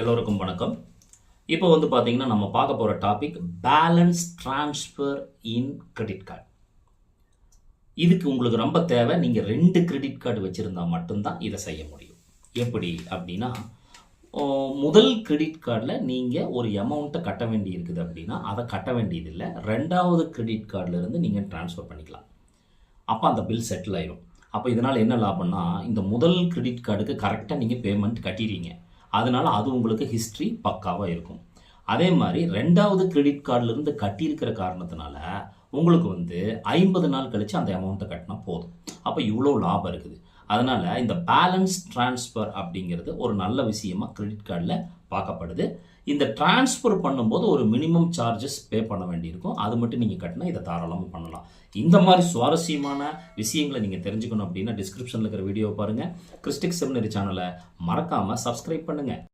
எல்லோருக்கும் வணக்கம். இப்போ பார்த்தீங்கன்னா நம்ம பார்க்க போகிற topic balance transfer in credit card. இதுக்கு உங்களுக்கு ரொம்ப தேவை, நீங்கள் 2 கிரெடிட் கார்டு வச்சுருந்தா மட்டும்தான் இதை செய்ய முடியும். எப்படி அப்படின்னா, முதல் கிரெடிட் கார்டில் நீங்கள் ஒரு அமௌண்ட்டை கட்ட வேண்டி இருக்குது அப்படின்னா அதை கட்ட வேண்டியதில்லை. 2வது கிரெடிட் கார்டிலேருந்து நீங்கள் ட்ரான்ஸ்ஃபர் பண்ணிக்கலாம். அப்போ அந்த பில் செட்டில் ஆயிடும். அப்போ இதனால் என்ன லாபம்னா, இந்த முதல் கிரெடிட் கார்டுக்கு கரெக்டாக நீங்கள் பேமெண்ட் கட்டிடுறீங்க. அதனால் அது உங்களுக்கு ஹிஸ்ட்ரி பக்காவாக இருக்கும். அதே மாதிரி 2வது கிரெடிட் கார்டிலிருந்து கட்டியிருக்கிற காரணத்தினால உங்களுக்கு 50 நாள் கழித்து அந்த அமௌண்ட்டை கட்டினா போதும். அப்போ இவ்வளோ லாபம் இருக்குது. அதனால் இந்த பேலன்ஸ் ட்ரான்ஸ்ஃபர் அப்படிங்கிறது ஒரு நல்ல விஷயமா கிரெடிட் கார்டில் பார்க்கப்படுது. இந்த ட்ரான்ஸ்ஃபர் பண்ணும்போது ஒரு மினிமம் சார்ஜஸ் பே பண்ண வேண்டியிருக்கும். அது மட்டும் நீங்கள் கட்டினா இதை தாராளமாக பண்ணலாம். இந்த மாதிரி சுவாரஸ்யமான விஷயங்களை நீங்கள் தெரிஞ்சுக்கணும் அப்படின்னா டிஸ்கிரிப்ஷனில் இருக்கிற வீடியோவை பாருங்கள். கிறிஸ்டிக் செமினரி சேனலை மறக்காமல் சப்ஸ்கிரைப் பண்ணுங்கள்.